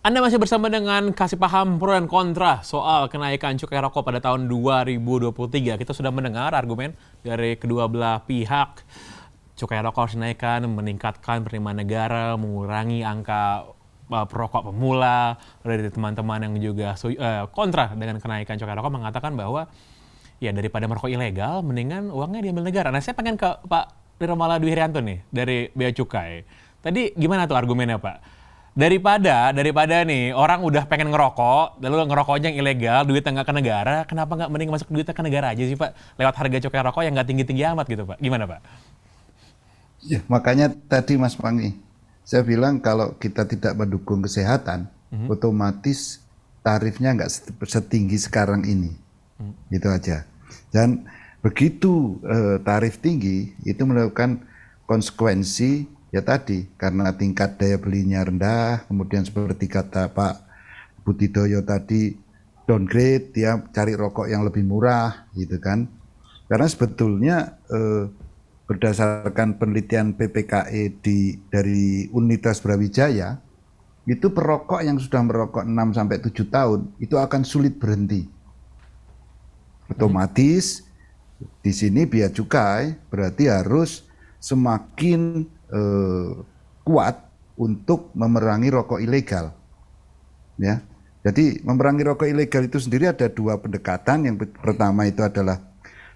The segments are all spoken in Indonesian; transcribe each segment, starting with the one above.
Anda masih bersama dengan Kasih Paham Pro dan Kontra soal kenaikan cukai rokok pada tahun 2023. Kita sudah mendengar argumen dari kedua belah pihak. Cukai rokok harus dinaikkan, meningkatkan penerimaan negara, mengurangi angka perokok pemula. Dari teman-teman yang juga kontra dengan kenaikan cukai rokok mengatakan bahwa ya daripada merokok ilegal, mendingan uangnya diambil negara. Nah, saya pengen ke Pak Nirmala Dwi Herianto nih dari Bea Cukai. Tadi gimana tuh argumennya, Pak? Daripada nih orang udah pengen ngerokok, lalu ngerokoknya yang ilegal, duitnya nggak ke negara, kenapa nggak mending masuk duitnya ke negara aja sih, Pak? Lewat harga cukai rokok yang nggak tinggi-tinggi amat gitu, Pak. Gimana, Pak? Ya, makanya tadi Mas Pangi, saya bilang kalau kita tidak mendukung kesehatan, otomatis tarifnya nggak setinggi sekarang ini. Gitu aja. Dan begitu tarif tinggi, itu melakukan konsekuensi ya tadi, karena tingkat daya belinya rendah, kemudian seperti kata Pak Butidoyo tadi, downgrade, dia cari rokok yang lebih murah, gitu kan. Karena sebetulnya berdasarkan penelitian PPKE dari Universitas Brawijaya, itu perokok yang sudah merokok 6-7 tahun, itu akan sulit berhenti. Otomatis di sini bea cukai berarti harus semakin kuat untuk memerangi rokok ilegal, ya. Jadi memerangi rokok ilegal itu sendiri ada dua pendekatan. Yang pertama itu adalah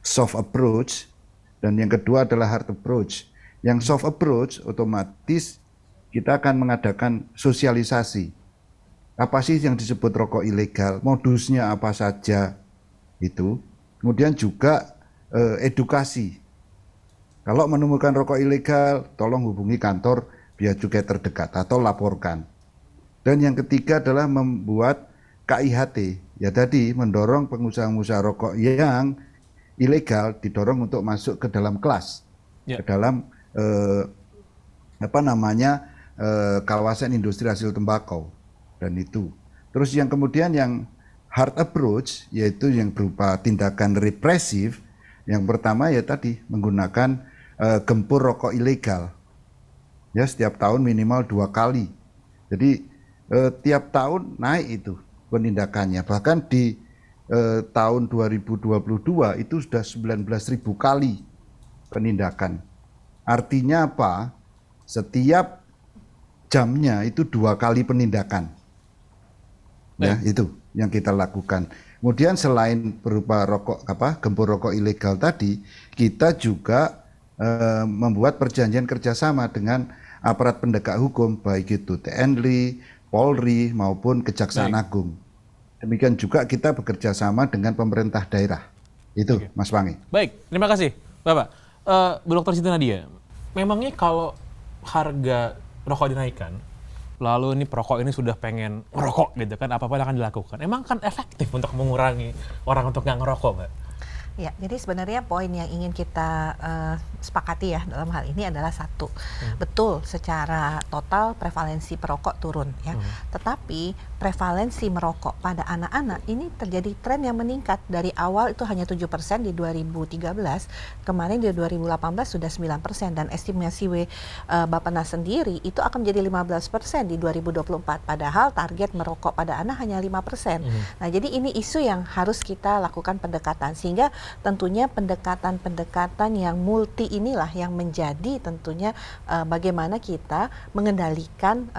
soft approach dan yang kedua adalah hard approach. Yang soft approach otomatis kita akan mengadakan sosialisasi. Apa sih yang disebut rokok ilegal? Modusnya apa saja itu. Kemudian juga edukasi. Kalau menemukan rokok ilegal, tolong hubungi kantor bea cukai terdekat atau laporkan. Dan yang ketiga adalah membuat KIHT, ya tadi mendorong pengusaha-pengusaha rokok yang ilegal didorong untuk masuk ke dalam kelas, ke dalam kawasan industri hasil tembakau dan itu. Terus yang kemudian yang hard approach, yaitu yang berupa tindakan represif. Yang pertama ya tadi menggunakan gempur rokok ilegal, ya setiap tahun minimal 2 kali. Jadi tiap tahun naik itu penindakannya. Bahkan di tahun 2022 itu sudah 19.000 kali penindakan. Artinya apa? Setiap jamnya itu 2 kali penindakan. Ya, itu yang kita lakukan. Kemudian selain berupa gempur rokok ilegal tadi, kita juga membuat perjanjian kerjasama dengan aparat penegak hukum, baik itu TNI, Polri maupun Kejaksaan Agung. Demikian juga kita bekerja sama dengan pemerintah daerah. Itu, Mas Pangi. Baik, terima kasih, Bapak. Bu Dr. Siti Nadia, memangnya kalau harga rokok dinaikkan, lalu ini perokok ini sudah pengen ngerokok gitu kan, apa-apa akan dilakukan. Emang kan efektif untuk mengurangi orang untuk nggak ngerokok, Mbak? Ya, jadi sebenarnya poin yang ingin kita sepakati ya dalam hal ini adalah satu, betul secara total prevalensi perokok turun ya, tetapi prevalensi merokok pada anak-anak ini terjadi tren yang meningkat. Dari awal itu hanya 7% di 2013, kemarin di 2018 sudah 9%, dan estimasi Bappenas sendiri itu akan menjadi 15% di 2024, padahal target merokok pada anak hanya 5%. Nah, jadi ini isu yang harus kita lakukan pendekatan, sehingga tentunya pendekatan-pendekatan yang multi inilah yang menjadi tentunya bagaimana kita mengendalikan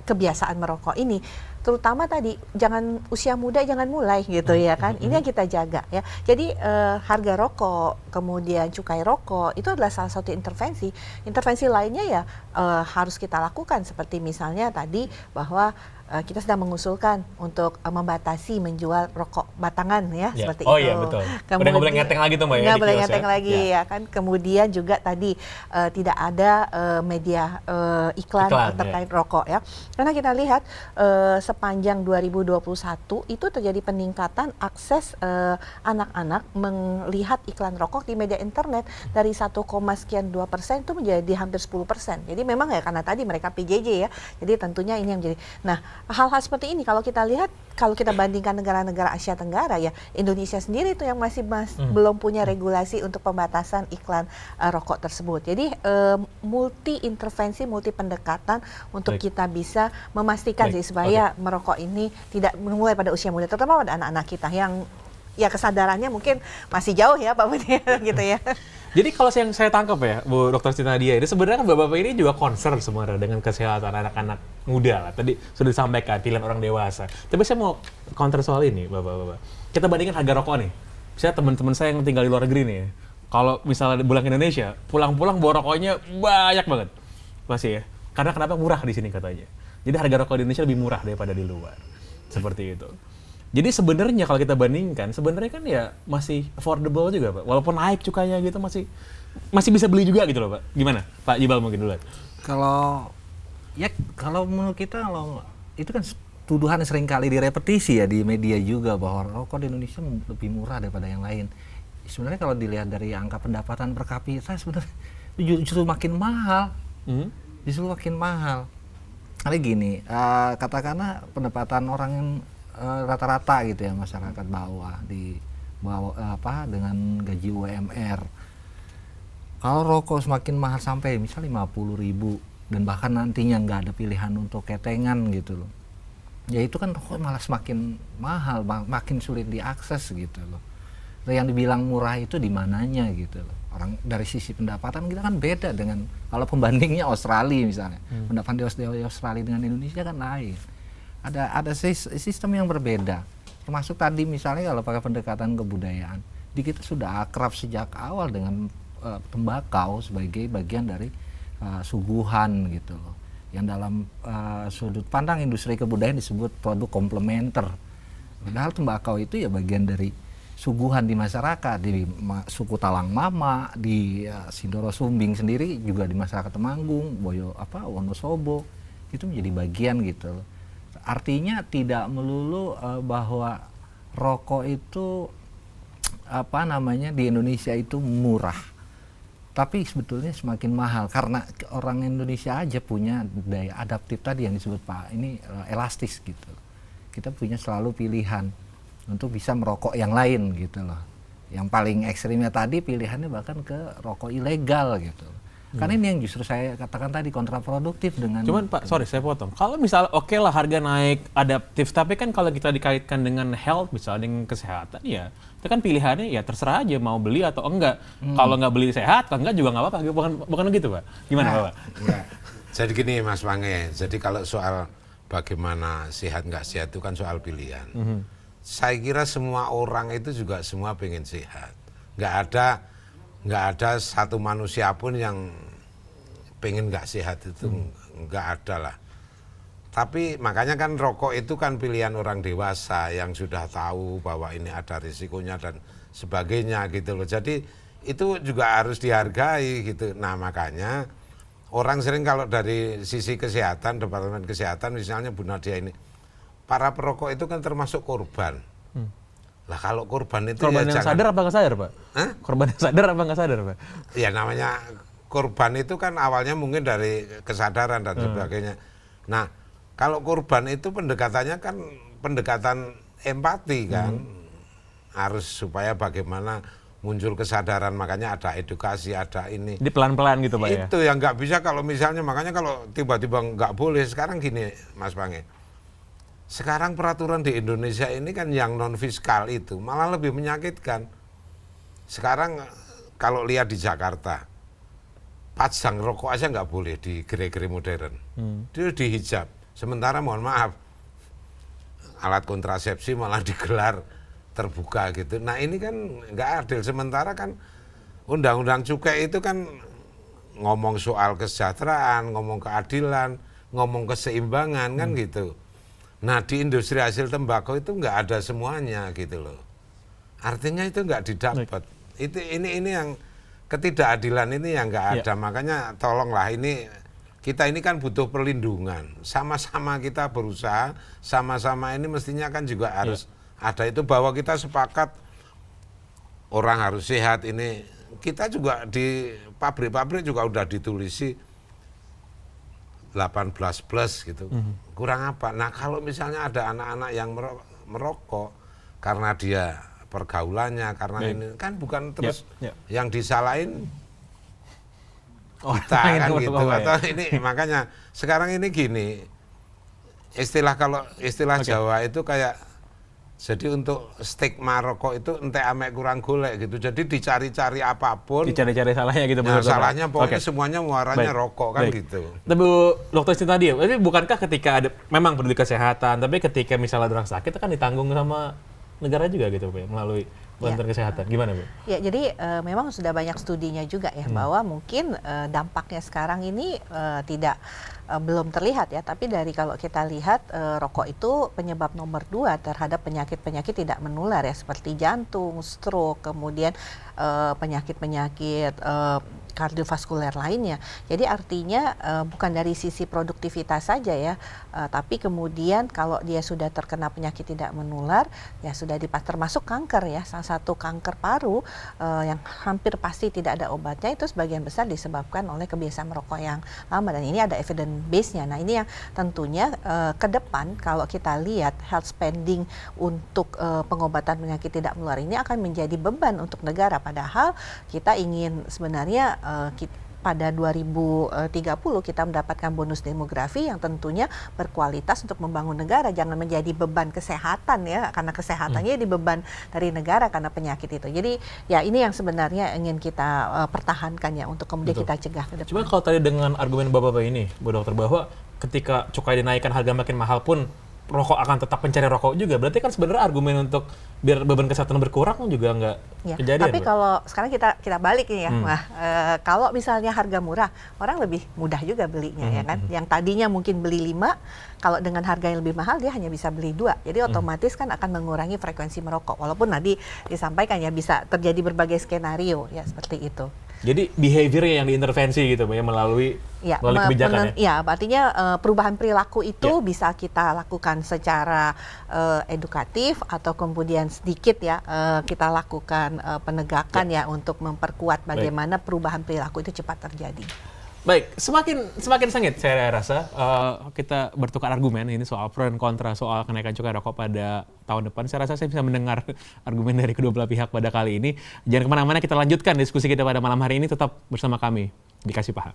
kebiasaan merokok ini, terutama tadi jangan usia muda jangan mulai gitu ya kan, ini yang kita jaga ya. Jadi harga rokok kemudian cukai rokok itu adalah salah satu intervensi lainnya ya harus kita lakukan, seperti misalnya tadi bahwa kita sedang mengusulkan untuk membatasi menjual rokok batangan ya, seperti itu. Oh iya, betul. Udah nggak boleh ngeteng lagi tuh, Mbak, ya? Nggak boleh ngeteng lagi ya kan. Kemudian juga tadi tidak ada media iklan terkait rokok ya. Karena kita lihat sepanjang 2021 itu terjadi peningkatan akses anak-anak melihat iklan rokok di media internet dari 1,2% itu menjadi hampir 10%. Jadi memang ya karena tadi mereka PJJ ya. Jadi tentunya ini yang menjadi. Nah, hal-hal seperti ini kalau kita lihat, kalau kita bandingkan negara-negara Asia Tenggara ya, Indonesia sendiri itu yang masih belum punya regulasi untuk pembatasan iklan rokok tersebut. Jadi multi intervensi, multi pendekatan untuk kita bisa memastikan sih supaya merokok ini tidak mulai pada usia muda, terutama pada anak-anak kita yang ya kesadarannya mungkin masih jauh ya Pak Budi gitu ya. Jadi kalau yang saya tangkap ya, Bu Dr. Siti Nadia, ini sebenarnya kan Bapak-Bapak ini juga concern sebenarnya dengan kesehatan anak-anak muda lah. Tadi sudah disampaikan pilihan orang dewasa. Tapi saya mau counter soal ini, Bapak-Bapak. Kita bandingkan harga rokok nih. Saya teman-teman saya yang tinggal di luar negeri nih. Kalau misalnya pulang ke Indonesia, pulang-pulang bawa rokoknya banyak banget. Masih ya. Karena kenapa murah di sini katanya. Jadi harga rokok di Indonesia lebih murah daripada di luar. Seperti itu. Jadi sebenarnya kalau kita bandingkan, sebenarnya kan ya masih affordable juga Pak. Walaupun naik cukanya gitu masih bisa beli juga gitu loh Pak. Gimana? Pak Jibal mungkin dulu. Kalau menurut kita itu kan tuduhan sering kali direpetisi ya di media juga bahwa rokok di Indonesia lebih murah daripada yang lain. Sebenarnya kalau dilihat dari angka pendapatan per kapita sebenarnya justru makin mahal. Justru makin mahal. Karena gini, katakanlah pendapatan orang yang rata-rata gitu ya masyarakat bawah dengan gaji UMR. Kalau rokok semakin mahal sampai misal 50.000 dan bahkan nantinya nggak ada pilihan untuk ketengan gitu loh. Ya itu kan rokok malah semakin mahal, makin sulit diakses gitu loh. Yang dibilang murah itu di mananya gitu loh. Orang dari sisi pendapatan kita kan beda dengan kalau pembandingnya Australia misalnya. Pendapatan di Australia dengan Indonesia kan lain. Ada sistem yang berbeda, termasuk tadi misalnya kalau pakai pendekatan kebudayaan, di kita sudah akrab sejak awal dengan tembakau sebagai bagian dari suguhan gitu loh, yang dalam sudut pandang industri kebudayaan disebut produk komplementer. Padahal tembakau itu ya bagian dari suguhan di masyarakat, di suku Talang Mama, di Sindoro Sumbing sendiri juga di masyarakat Temanggung, Wonosobo, itu menjadi bagian gitu loh. Artinya tidak melulu bahwa rokok itu di Indonesia itu murah, tapi sebetulnya semakin mahal karena orang Indonesia aja punya daya adaptif tadi yang disebut Pak ini elastis gitu. Kita punya selalu pilihan untuk bisa merokok yang lain gitu loh. Yang paling ekstrimnya tadi pilihannya bahkan ke rokok ilegal gitu. Karena ini yang justru saya katakan tadi kontraproduktif dengan... Cuman Pak, sorry saya potong. Kalau misalnya oke lah harga naik adaptif, tapi kan kalau kita dikaitkan dengan health, misalnya dengan kesehatan ya, itu kan pilihannya ya terserah aja mau beli atau enggak. Kalau nggak beli sehat, kalau enggak juga nggak apa-apa. Bukan begitu Pak? Gimana Pak? Ya. Jadi gini Mas Pange, jadi kalau soal bagaimana sehat nggak sehat itu kan soal pilihan. Saya kira semua orang itu juga semua pengen sehat. Nggak ada satu manusia pun yang pengen nggak sehat itu nggak ada lah. Tapi makanya kan rokok itu kan pilihan orang dewasa yang sudah tahu bahwa ini ada risikonya dan sebagainya gitu loh. Jadi itu juga harus dihargai gitu. Nah makanya orang sering kalau dari sisi kesehatan, Departemen Kesehatan misalnya Bu Nadia ini, para perokok itu kan termasuk korban. Lah kalau korban itu korban ya yang sadar apa nggak sadar Pak? Hah? Korban yang sadar apa nggak sadar Pak? Ya namanya korban itu kan awalnya mungkin dari kesadaran dan sebagainya. Nah kalau korban itu pendekatannya kan pendekatan empati kan. Harus supaya bagaimana muncul kesadaran, makanya ada edukasi, ada ini. Jadi pelan-pelan gitu Pak ya? Itu yang nggak bisa kalau misalnya, makanya kalau tiba-tiba nggak boleh. Sekarang gini Mas Pange, sekarang peraturan di Indonesia ini kan yang non fiskal itu malah lebih menyakitkan. Sekarang kalau lihat di Jakarta, pajang rokok aja nggak boleh di gerai-gerai modern. Itu dihijab. Sementara mohon maaf, alat kontrasepsi malah digelar terbuka gitu. Nah ini kan nggak adil. Sementara kan undang-undang cukai itu kan ngomong soal kesejahteraan, ngomong keadilan, ngomong keseimbangan kan gitu. Nah di industri hasil tembakau itu nggak ada semuanya gitu loh. Artinya itu nggak didapat. Ini yang ketidakadilan ini yang nggak ada. Makanya tolonglah kita ini kan butuh perlindungan. Sama-sama kita berusaha, sama-sama ini mestinya kan juga harus ada itu, bahwa kita sepakat orang harus sehat ini. Kita juga di pabrik-pabrik juga udah ditulisi 18 plus gitu. Kurang apa? Nah, kalau misalnya ada anak-anak yang merokok karena dia pergaulannya, karena ini kan bukan terus yang disalahin kita kan gitu. Atau ini makanya sekarang ini gini, kalau istilah Jawa itu kayak, jadi untuk stigma rokok itu entek amek kurang golek gitu. Jadi dicari-cari apapun. Dicari-cari salahnya gitu. Nah, salahnya pokoknya semuanya muaranya rokok kan gitu. Tapi Dokter Cinta tadi, tapi bukankah ketika ada memang peduli kesehatan, tapi ketika misalnya orang sakit itu kan ditanggung sama negara juga gitu, Pak, melalui bantuan kesehatan. Gimana, Bu? Ya, jadi memang sudah banyak studinya juga ya bahwa mungkin dampaknya sekarang ini belum terlihat ya, tapi dari kalau kita lihat rokok itu penyebab nomor 2 terhadap penyakit-penyakit tidak menular ya, seperti jantung, stroke, kemudian penyakit-penyakit kardiovaskuler lainnya. Jadi artinya bukan dari sisi produktivitas saja ya, tapi kemudian kalau dia sudah terkena penyakit tidak menular, ya sudah termasuk kanker ya, salah satu kanker paru yang hampir pasti tidak ada obatnya, itu sebagian besar disebabkan oleh kebiasaan merokok yang lama, dan ini ada evidence base-nya. Nah, ini yang tentunya ke depan kalau kita lihat health spending untuk pengobatan penyakit tidak menular ini akan menjadi beban untuk negara, padahal kita ingin sebenarnya pada 2030 kita mendapatkan bonus demografi yang tentunya berkualitas untuk membangun negara, jangan menjadi beban kesehatan ya, karena kesehatannya di beban dari negara karena penyakit itu. Jadi ya ini yang sebenarnya ingin kita pertahankan ya, untuk kemudian kita cegah ke depan. Cuma kalau tadi dengan argumen Bapak-Bapak ini, Bu Dokter, bahwa ketika cukai dinaikkan harga makin mahal pun rokok akan tetap mencari rokok juga. Berarti kan sebenarnya argumen untuk biar beban kesehatan berkurang juga nggak kejadian. Tapi kalau sekarang kita balik nih ya, kalau misalnya harga murah, orang lebih mudah juga belinya ya kan. Yang tadinya mungkin beli 5, kalau dengan harga yang lebih mahal dia hanya bisa beli 2. Jadi otomatis kan akan mengurangi frekuensi merokok. Walaupun tadi disampaikan ya bisa terjadi berbagai skenario ya seperti itu. Jadi behavior yang diintervensi gitu ya, melalui kebijakan ya. Artinya perubahan perilaku itu bisa kita lakukan secara edukatif, atau kemudian sedikit ya kita lakukan penegakan ya untuk memperkuat bagaimana perubahan perilaku itu cepat terjadi. Baik, semakin sengit saya rasa kita bertukar argumen ini soal pro dan kontra soal kenaikan cukai rokok pada tahun depan. Saya rasa saya bisa mendengar argumen dari kedua belah pihak pada kali ini. Jangan kemana-mana, kita lanjutkan diskusi kita pada malam hari ini, tetap bersama kami di Kasih Paham.